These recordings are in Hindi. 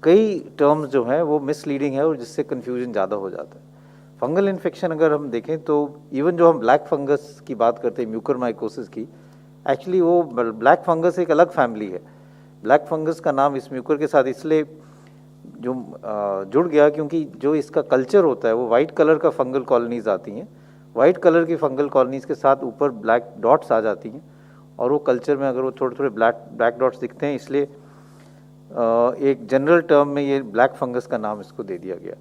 कई टर्म्स जो हैं वो मिसलीडिंग है और जिससे कन्फ्यूजन ज़्यादा हो जाता है। फंगल इन्फेक्शन अगर हम देखें तो इवन जो हम ब्लैक फंगस की बात करते हैं, म्यूकरमाइकोसिस की, एक्चुअली वो ब्लैक फंगस एक अलग फैमिली है। ब्लैक फंगस का नाम इस म्यूकर के साथ इसलिए जो जुड़ गया क्योंकि जो इसका कल्चर होता है वो वाइट कलर का फंगल कॉलोनीज आती हैं, वाइट कलर की फंगल कॉलोनीज के साथ ऊपर ब्लैक डॉट्स आ जाती हैं, और वो कल्चर में अगर वो थोड़े थोड़े ब्लैक डॉट्स दिखते हैं, इसलिए एक जनरल टर्म में ये ब्लैक फंगस का नाम इसको दे दिया गया।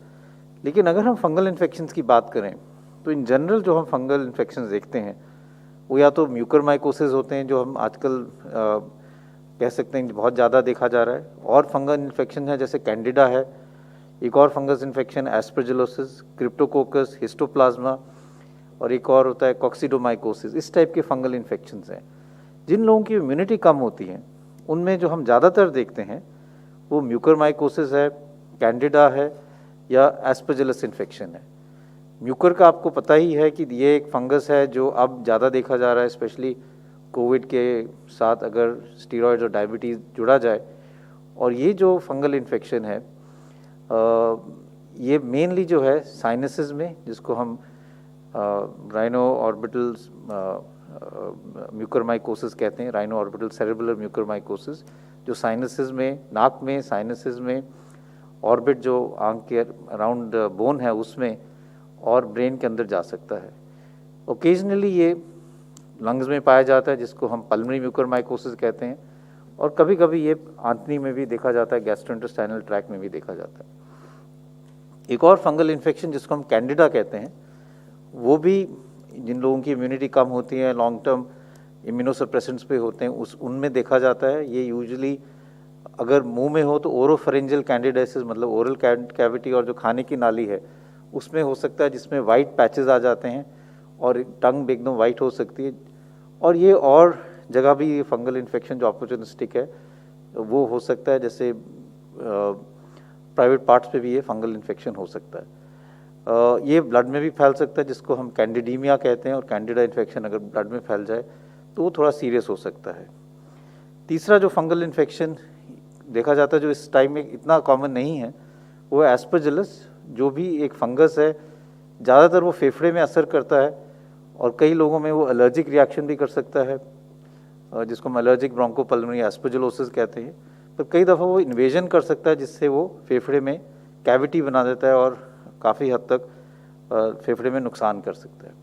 लेकिन अगर हम फंगल इन्फेक्शंस की बात करें तो इन जनरल जो हम फंगल इन्फेक्शंस देखते हैं वो या तो म्यूकरमाइकोसिस होते हैं, जो हम आजकल कह सकते हैं बहुत ज़्यादा देखा जा रहा है, और फंगल इन्फेक्शन है जैसे कैंडिडा है, एक और fungus infection aspergillosis, Cryptococcus, histoplasma, और एक और होता है कॉक्सीडोमाइकोसिस। इस टाइप के फंगल इन्फेक्शंस हैं। जिन लोगों की इम्यूनिटी कम होती है उनमें जो हम ज़्यादातर देखते हैं वो म्यूकरमाइकोसिस है, कैंडिडा है, या एस्परजिलस इन्फेक्शन है। म्यूकर का आपको पता ही है कि ये एक फंगस है जो अब ज़्यादा देखा जा रहा है, स्पेशली कोविड के साथ अगर स्टीरॉयड्स और डायबिटीज़ जुड़ा जाए। और ये जो फंगल इन्फेक्शन है ये मेनली जो है साइनसेस में, जिसको हम राइनो ऑर्बिटल म्यूकरमाइकोसिस कहते हैं, राइनो ऑर्बिटल सेरेब्रल म्यूकरमाइकोसिस, जो साइनसेस में, नाक में, साइनसेस में, ऑर्बिट जो आंख के अराउंड बोन है उसमें, और ब्रेन के अंदर जा सकता है। ओकेजनली ये लंग्स में पाया जाता है जिसको हम पल्मोनरी म्यूकरमाइकोसिस कहते हैं, और कभी कभी ये आंतनी में भी देखा जाता है, गैस्ट्रोइंटेस्टाइनल ट्रैक्ट में भी देखा जाता है। एक और फंगल इन्फेक्शन जिसको हम कैंडिडा कहते हैं, वो भी जिन लोगों की इम्यूनिटी कम होती है, लॉन्ग टर्म इम्यूनोसप्रेसेंट्स पे होते हैं, उनमें देखा जाता है। ये यूजुअली अगर मुंह में हो तो ओरोफेरेंजियल कैंडिडाइसिस, मतलब ओरल कैविटी और जो खाने की नाली है उसमें हो सकता है, जिसमें वाइट पैचेस आ जाते हैं और टंग भी एकदम वाइट हो सकती है। और ये और जगह भी ये फंगल इन्फेक्शन जो अपॉर्चुनिस्टिक है वो हो सकता है, जैसे प्राइवेट पार्ट्स पे भी ये फंगल इन्फेक्शन हो सकता है। ये ब्लड में भी फैल सकता है जिसको हम कैंडिडीमिया कहते हैं, और कैंडिडा इन्फेक्शन अगर ब्लड में फैल जाए तो वो थोड़ा सीरियस हो सकता है। तीसरा जो फंगल इन्फेक्शन देखा जाता है जो इस टाइम में इतना कॉमन नहीं है वो है एस्परजिलस, जो भी एक फंगस है। ज़्यादातर वो फेफड़े में असर करता है और कई लोगों में वो एलर्जिक रिएक्शन भी कर सकता है, जिसको हम एलर्जिक ब्रोंकोपल्मोनरी एस्परजिलोसिस कहते हैं। पर कई दफ़ा वो इन्वेजन कर सकता है जिससे वो फेफड़े में कैविटी बना देता है और काफ़ी हद तक फेफड़े में नुकसान कर सकता है।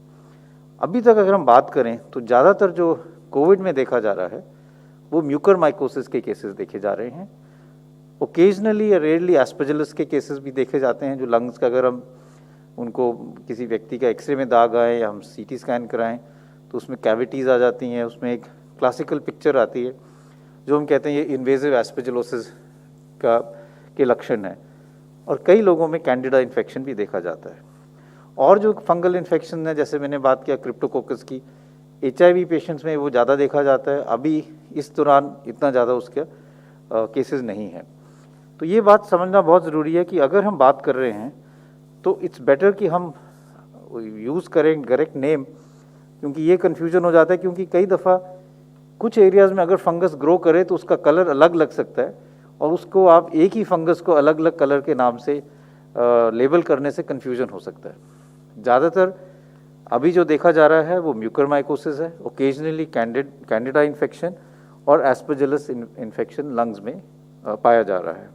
अभी तक अगर हम बात करें तो ज़्यादातर जो कोविड में देखा जा रहा है वो म्यूकरमाइकोसिस के केसेस देखे जा रहे हैं। ओकेजनली या रेयरली एस्परजिलस के केसेस भी देखे जाते हैं, जो लंग्स का अगर हम उनको किसी व्यक्ति का एक्सरे में दाग आए या हम सीटी स्कैन कराएं तो उसमें कैविटीज़ आ जाती हैं, उसमें एक क्लासिकल पिक्चर आती है जो हम कहते हैं ये इन्वेजिव एस्परजिलोसिस के लक्षण है। और कई लोगों में कैंडिडा इन्फेक्शन भी देखा जाता है। और जो फंगल इन्फेक्शन है, जैसे मैंने बात किया क्रिप्टोकोकस की, HIV पेशेंट्स में वो ज़्यादा देखा जाता है। अभी इस दौरान इतना ज़्यादा उसके केसेस नहीं हैं। तो ये बात समझना बहुत ज़रूरी है कि अगर हम बात कर रहे हैं तो इट्स बेटर कि हम यूज़ करें करेक्ट नेम, क्योंकि ये कन्फ्यूजन हो जाता है। क्योंकि कई दफ़ा कुछ एरियाज़ में अगर फंगस ग्रो करे तो उसका कलर अलग लग सकता है, और उसको आप एक ही फंगस को अलग अलग कलर के नाम से लेबल करने से कन्फ्यूजन हो सकता है। ज़्यादातर अभी जो देखा जा रहा है वो म्यूकरमाइकोसिस है, ओकेजनली कैंडिडा इन्फेक्शन और एस्परजिलस इन्फेक्शन लंग्स में पाया जा रहा है।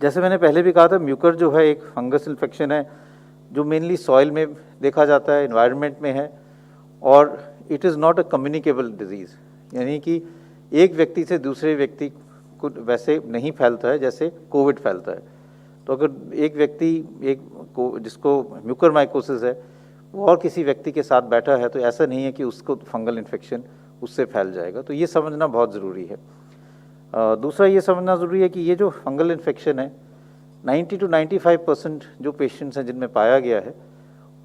जैसे मैंने पहले भी कहा था, म्यूकर जो है एक फंगस इन्फेक्शन है जो मेनली सॉइल में देखा जाता है, एनवायरनमेंट में है, और it is not a communicable disease, यानी कि एक व्यक्ति से दूसरे व्यक्ति को वैसे नहीं फैलता है जैसे कोविड फैलता है। तो अगर एक व्यक्ति जिसको म्यूकरमाइकोसिस है वो और किसी व्यक्ति के साथ बैठा है तो ऐसा नहीं है कि उसको फंगल इन्फेक्शन उससे फैल जाएगा। तो ये समझना बहुत ज़रूरी है। दूसरा ये समझना ज़रूरी है कि ये जो फंगल इन्फेक्शन है 90 to 95% जो पेशेंट्स हैं जिनमें पाया गया है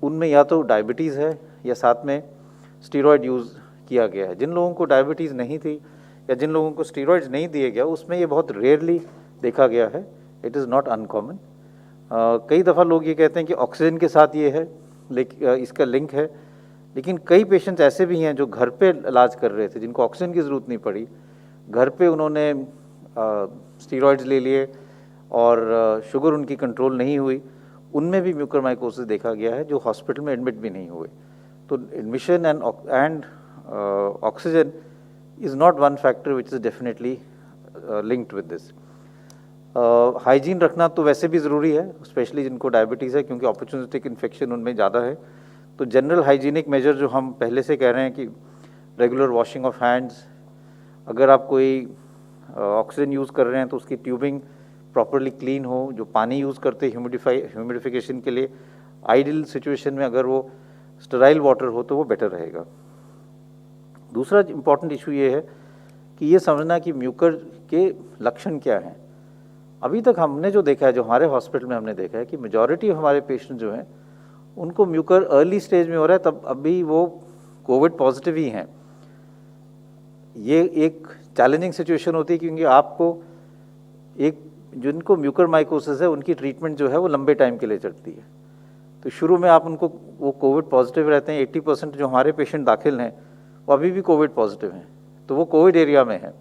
उनमें या तो डायबिटीज़ है या साथ में स्टीरॉयड यूज़ किया गया है। जिन लोगों को डायबिटीज़ नहीं थी या जिन लोगों को स्टीरॉयड्स नहीं दिए गया उसमें ये बहुत रेयरली देखा गया है, इट इज़ नॉट अनकॉमन। कई दफ़ा लोग ये कहते हैं कि ऑक्सीजन के साथ ये है, लेकिन इसका लिंक है, लेकिन कई पेशेंट्स ऐसे भी हैं जो घर पे इलाज कर रहे थे जिनको ऑक्सीजन की ज़रूरत नहीं पड़ी, घर पे उन्होंने स्टीरॉइड्स ले लिए और शुगर उनकी कंट्रोल नहीं हुई, उनमें भी म्यूकरमाइकोसिस देखा गया है जो हॉस्पिटल में एडमिट भी नहीं हुए। तो admission and oxygen is not one factor which is definitely linked with this. Hygiene रखना तो वैसे भी ज़रूरी है, स्पेशली जिनको डायबिटीज़ है, क्योंकि अपॉर्चुनिस्टिक इन्फेक्शन उनमें ज़्यादा है। तो जनरल हाइजीनिक मेजर जो हम पहले से कह रहे हैं कि रेगुलर वॉशिंग ऑफ हैंड्स, अगर आप कोई ऑक्सीजन यूज़ कर रहे हैं तो उसकी ट्यूबिंग प्रॉपरली क्लीन हो, जो पानी यूज़ करते हैं ह्यूमिडिफिकेशन के लिए, आइडियल सिचुएशन में अगर वो स्टेराइल वाटर हो तो वो बेटर रहेगा। दूसरा इम्पॉर्टेंट इशू ये है कि ये समझना कि म्यूकर के लक्षण क्या हैं। अभी तक हमने जो देखा है, जो हमारे हॉस्पिटल में हमने देखा है कि मेजॉरिटी हमारे पेशेंट जो हैं उनको म्यूकर अर्ली स्टेज में हो रहा है, तब अभी वो कोविड पॉजिटिव ही हैं। ये एक चैलेंजिंग सिचुएशन होती है, क्योंकि आपको एक जिनको म्यूकरमाइकोसिस है उनकी ट्रीटमेंट जो है वो लंबे टाइम के लिए चलती है। तो शुरू में आप उनको, वो कोविड पॉजिटिव रहते हैं, 80% जो हमारे पेशेंट दाखिल हैं वो अभी भी कोविड पॉजिटिव हैं, तो वो कोविड एरिया में है।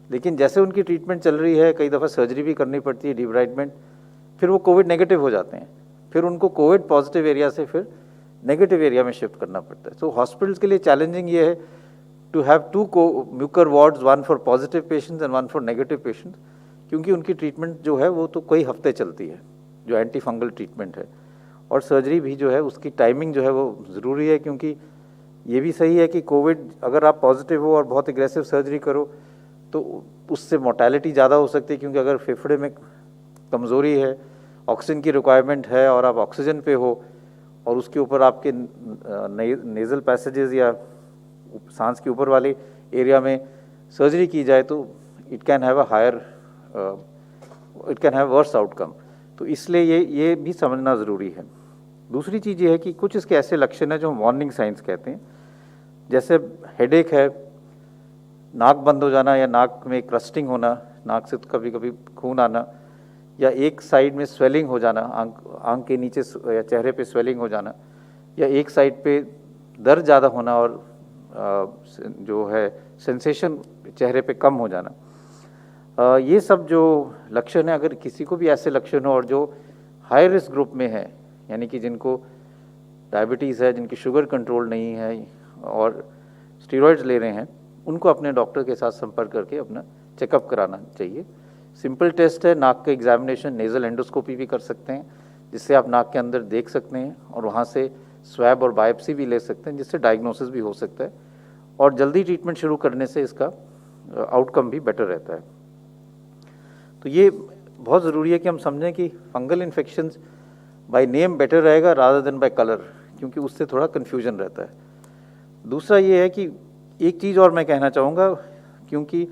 लेकिन जैसे उनकी ट्रीटमेंट चल रही है, कई दफ़ा सर्जरी भी करनी पड़ती है, डिब्राइडमेंट, फिर वो कोविड नेगेटिव हो जाते हैं, फिर उनको कोविड पॉजिटिव एरिया से फिर नेगेटिव एरिया में शिफ्ट करना पड़ता है। तो हॉस्पिटल्स के लिए चैलेंजिंग ये है to have 2 mucor wards, 1 for positive patients and 1 for negative patients, क्योंकि उनकी ट्रीटमेंट जो है वो तो कई हफ्ते चलती है, जो एंटी फंगल ट्रीटमेंट है। और सर्जरी भी जो है उसकी टाइमिंग जो है वो ज़रूरी है, क्योंकि ये भी सही है कि कोविड अगर आप पॉजिटिव हो और बहुत एग्रेसिव सर्जरी करो तो उससे मोर्टेलिटी ज़्यादा हो सकती है, क्योंकि अगर फेफड़े में कमज़ोरी है, ऑक्सीजन की रिक्वायरमेंट है और आप ऑक्सीजन पे हो और उसके ऊपर आपके नेज़ल पैसेजेस या सांस के ऊपर वाले एरिया में सर्जरी की जाए तो it can have worse outcome. तो इसलिए ये भी समझना ज़रूरी है। दूसरी चीज़ ये है कि कुछ इसके ऐसे लक्षण हैं जो हम वार्निंग साइंस कहते हैं, जैसे हेडेक है, नाक बंद हो जाना या नाक में क्रस्टिंग होना, नाक से कभी कभी खून आना, या एक साइड में स्वेलिंग हो जाना, आंख के नीचे या चेहरे पे स्वेलिंग हो जाना, या एक साइड पे दर्द ज़्यादा होना और जो है सेंसेशन चेहरे पे कम हो जाना। ये सब जो लक्षण है, अगर किसी को भी ऐसे लक्षण हो और जो हाई रिस्क ग्रुप में है, यानी कि जिनको डायबिटीज़ है, जिनकी शुगर कंट्रोल नहीं है और स्टीरॉइड्स ले रहे हैं, उनको अपने डॉक्टर के साथ संपर्क करके अपना चेकअप कराना चाहिए। सिंपल टेस्ट है, नाक का एग्जामिनेशन, नेज़ल एंडोस्कोपी भी कर सकते हैं, जिससे आप नाक के अंदर देख सकते हैं और वहाँ से स्वैब और बायोप्सी भी ले सकते हैं, जिससे डायग्नोसिस भी हो सकता है और जल्दी ट्रीटमेंट शुरू करने से इसका आउटकम भी बेटर रहता है। तो ये बहुत ज़रूरी है कि हम समझें कि fungal infections by name better रहेगा रादर देन बाय कलर, क्योंकि उससे थोड़ा कन्फ्यूजन रहता है। दूसरा ये है कि एक चीज़ और मैं कहना चाहूँगा, क्योंकि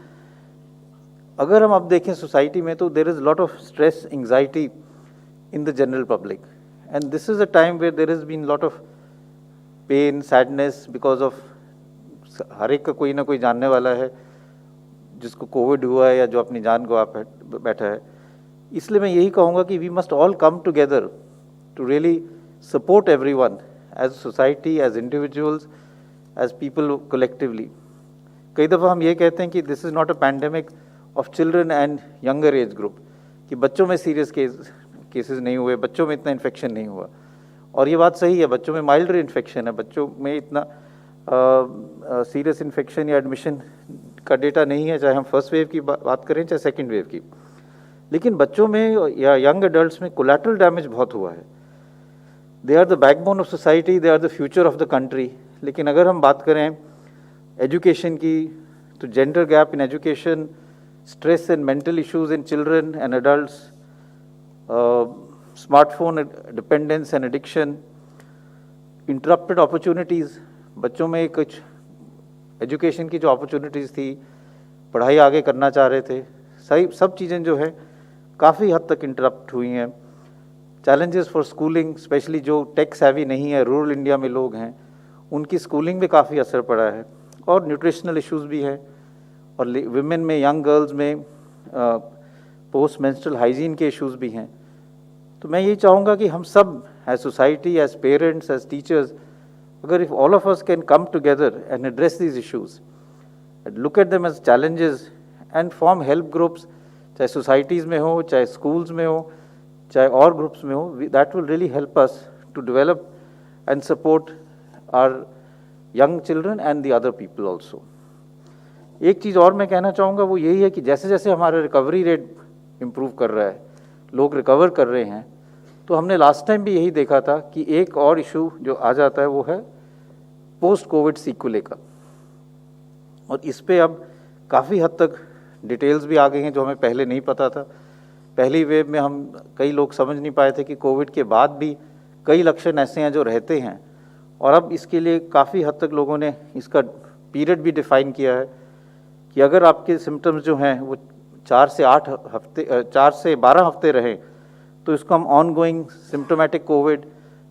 अगर हम अब देखें सोसाइटी में तो there is lot of stress, anxiety in the general public, and this is a time where there is been lot of pain, sadness because of, हर एक का कोई ना कोई जानने वाला है जिसको कोविड हुआ है या जो अपनी जान गवा बैठा है। इसलिए मैं यही कहूँगा कि we must all come together to really support everyone as society, as individuals, as people collectively. कई दफ़ा हम ये कहते हैं कि this is not a pandemic of children and younger age group, कि बच्चों में सीरियस केसेस नहीं हुए, बच्चों में इतना इन्फेक्शन नहीं हुआ, और ये बात सही है, बच्चों में माइल्डर इन्फेक्शन है, बच्चों में इतना सीरियस इन्फेक्शन या एडमिशन का डेटा नहीं है, चाहे हम फर्स्ट वेव की बात करें चाहे सेकेंड वेव की। लेकिन बच्चों में या यंग एडल्ट्स में कोलैटरल डैमेज बहुत हुआ है। They are the backbone of society, they are the future of the country. लेकिन अगर हम बात करें एजुकेशन की, तो gender gap in education, stress and mental issues in children and adults, smartphone dependence and addiction, interrupted opportunities, बच्चों में कुछ एजुकेशन की जो अपॉर्चुनिटीज़ थी, पढ़ाई आगे करना चाह रहे थे, सही सब चीज़ें जो है काफ़ी हद तक इंटरप्ट हुई हैं। चैलेंजेस फॉर स्कूलिंग, स्पेशली जो टेक सेवी नहीं है, रूरल इंडिया में लोग हैं, उनकी स्कूलिंग में काफ़ी असर पड़ा है, और न्यूट्रिशनल इश्यूज़ भी हैं, और विमेन में, यंग गर्ल्स में पोस्ट मेंस्ट्रुअल हाइजीन के इश्यूज़ भी हैं। तो मैं यही चाहूँगा कि हम सब as society, as parents, as teachers, अगर if all of us can come together and address these issues and look at them as challenges and form help groups चाहे सोसाइटीज़ में हो, चाहे स्कूल्स में हो, चाहे और ग्रुप्स में हो, that will really help us to develop and support our young children and the other people also. एक चीज़ और मैं कहना चाहूँगा वो यही है कि जैसे जैसे हमारा रिकवरी रेट इम्प्रूव कर रहा है, लोग रिकवर कर रहे हैं, तो हमने लास्ट टाइम भी यही देखा था कि एक और इशू जो आ जाता है वो है पोस्ट कोविड सीक्वले का, और इस पे अब काफ़ी हद तक डिटेल्स भी आ गई हैं जो हमें पहले नहीं पता था। पहली वेव में हम कई लोग समझ नहीं पाए थे कि कोविड के बाद भी कई लक्षण ऐसे हैं जो रहते हैं, और अब इसके लिए काफ़ी हद तक लोगों ने इसका पीरियड भी डिफ़ाइन किया है कि अगर आपके सिम्टम्स जो हैं वो 4 से 12 हफ्ते रहें तो इसको हम ऑन गोइंग सिम्टोमेटिक कोविड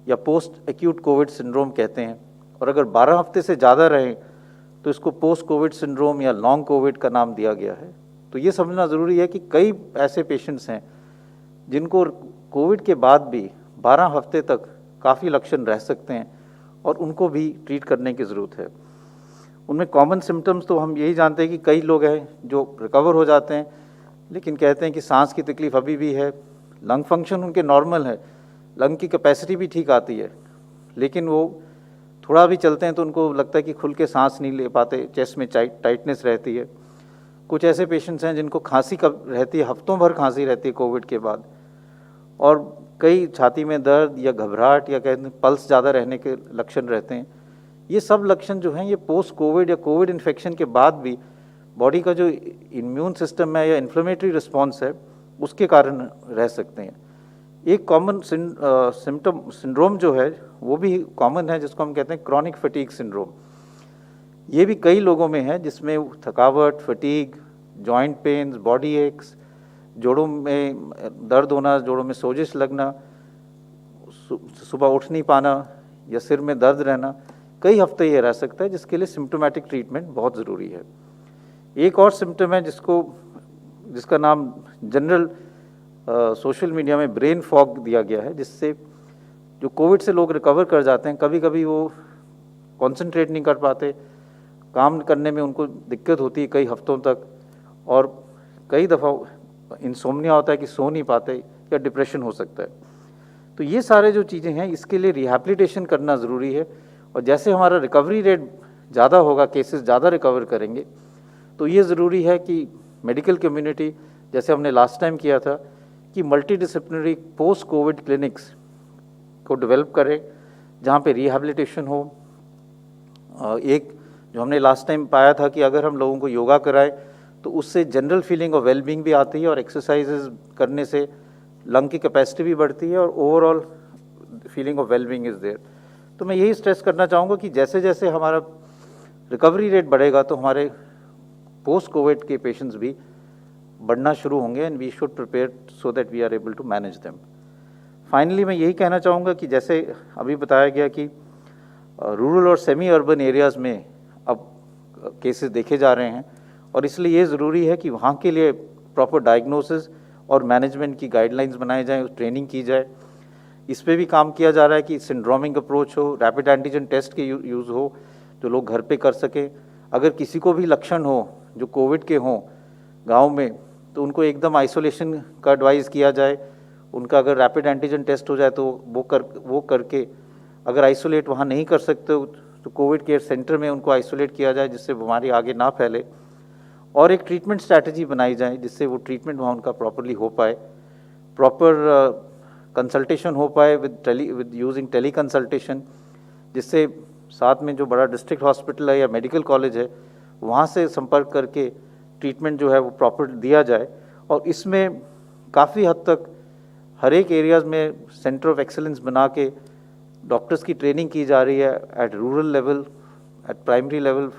या पोस्ट एक्यूट कोविड सिंड्रोम कहते हैं, और अगर 12 हफ्ते से ज़्यादा रहें तो इसको पोस्ट कोविड सिंड्रोम या लॉन्ग कोविड का नाम दिया गया है। तो ये समझना ज़रूरी है कि कई ऐसे पेशेंट्स हैं जिनको कोविड के बाद भी 12 हफ्ते तक काफ़ी लक्षण रह सकते हैं और उनको भी ट्रीट करने की ज़रूरत है। उनमें कॉमन सिम्टम्स तो हम यही जानते हैं कि कई लोग हैं जो रिकवर हो जाते हैं लेकिन कहते हैं कि सांस की तकलीफ़ अभी भी है, लंग फंक्शन उनके नॉर्मल है, लंग की कैपेसिटी भी ठीक आती है, लेकिन वो थोड़ा भी चलते हैं तो उनको लगता है कि खुल के सांस नहीं ले पाते, चेस्ट में टाइटनेस रहती है। कुछ ऐसे पेशेंट्स हैं जिनको खांसी कब रहती है, हफ्तों भर खांसी रहती है कोविड के बाद, और कई छाती में दर्द या घबराहट या कहते हैं पल्स ज़्यादा रहने के लक्षण रहते हैं। ये सब लक्षण जो हैं ये पोस्ट कोविड या कोविड इन्फेक्शन के बाद भी बॉडी का जो इम्यून सिस्टम है या इन्फ्लेमेटरी रिस्पॉन्स है उसके कारण रह सकते हैं। एक कॉमन सिंड्रोम जो है वो भी कॉमन है जिसको हम कहते हैं क्रॉनिक फटीग सिंड्रोम। ये भी कई लोगों में है जिसमें थकावट, fatigue, joint pains, body aches, जोड़ों में दर्द होना, जोड़ों में सोजिश लगना, सुबह उठ नहीं पाना या सिर में दर्द रहना, कई हफ्ते ये रह सकता है, जिसके लिए सिम्टोमेटिक ट्रीटमेंट बहुत ज़रूरी है। एक और सिम्टम है जिसका नाम जनरल सोशल मीडिया में ब्रेन फॉग दिया गया है, जिससे जो कोविड से लोग रिकवर कर जाते हैं कभी कभी वो कंसंट्रेट नहीं कर पाते, काम करने में उनको दिक्कत होती है कई हफ्तों तक, और कई दफ़ा इंसोम्निया होता है कि सो नहीं पाते, या डिप्रेशन हो सकता है। तो ये सारे जो चीज़ें हैं इसके लिए रिहैबिलिटेशन करना ज़रूरी है, और जैसे हमारा रिकवरी रेट ज़्यादा होगा, केसेस ज़्यादा रिकवर करेंगे, तो ये ज़रूरी है कि मेडिकल कम्युनिटी जैसे हमने लास्ट टाइम किया था कि मल्टीडिसिप्लिनरी पोस्ट कोविड क्लिनिक्स को डेवलप करें जहाँ पे रिहैबिलिटेशन हो। एक जो हमने लास्ट टाइम पाया था कि अगर हम लोगों को योगा कराएं तो उससे जनरल फीलिंग ऑफ वेलबींग भी आती है, और एक्सरसाइजेज करने से लंग की कैपेसिटी भी बढ़ती है और overall feeling of wellbeing is there. तो मैं यही स्ट्रेस करना चाहूँगा कि जैसे जैसे हमारा रिकवरी रेट बढ़ेगा तो हमारे पोस्ट कोविड के पेशेंट्स भी बढ़ना शुरू होंगे, and we should prepare so that we are able to manage them. Finally मैं यही कहना चाहूँगा कि जैसे अभी बताया गया कि रूरल और सेमी अर्बन एरियाज़ में अब केसेस देखे जा रहे हैं, और इसलिए ये ज़रूरी है कि वहाँ के लिए प्रॉपर डायग्नोसिस और मैनेजमेंट की गाइडलाइंस बनाए जाएँ, ट्रेनिंग की जाए। इस पे भी काम किया जा रहा है कि सिंड्रोमिक अप्रोच हो, रैपिड एंटीजन टेस्ट के यूज़ हो जो लोग घर पे कर सकें। अगर किसी को भी लक्षण हो जो कोविड के हों गांव में, तो उनको एकदम आइसोलेशन का एडवाइस किया जाए। उनका अगर रैपिड एंटीजन टेस्ट हो जाए तो वो करके, अगर आइसोलेट वहाँ नहीं कर सकते तो कोविड केयर सेंटर में उनको आइसोलेट किया जाए जिससे बीमारी आगे ना फैले, और एक ट्रीटमेंट स्ट्रैटेजी बनाई जाए जिससे वो ट्रीटमेंट वहाँ उनका प्रॉपरली हो पाए, प्रॉपर कंसल्टेशन हो पाए विद यूजिंग टेली कंसल्टेशन, जिससे साथ में जो बड़ा डिस्ट्रिक्ट हॉस्पिटल है या मेडिकल कॉलेज है वहाँ से संपर्क करके ट्रीटमेंट जो है वो प्रॉपर दिया जाए। और इसमें काफ़ी हद तक हर एक एरियाज़ में सेंटर ऑफ एक्सेलेंस बना के डॉक्टर्स की ट्रेनिंग की जा रही है at rural level, at primary level,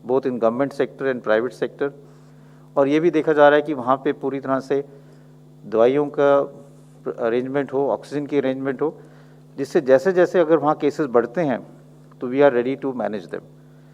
both in government sector and private sector. और ये भी देखा जा रहा है कि वहाँ पे पूरी तरह से दवाइयों का अरेंजमेंट हो, ऑक्सीजन की अरेंजमेंट हो, जिससे जैसे जैसे अगर वहाँ केसेस बढ़ते हैं तो we are ready to manage them.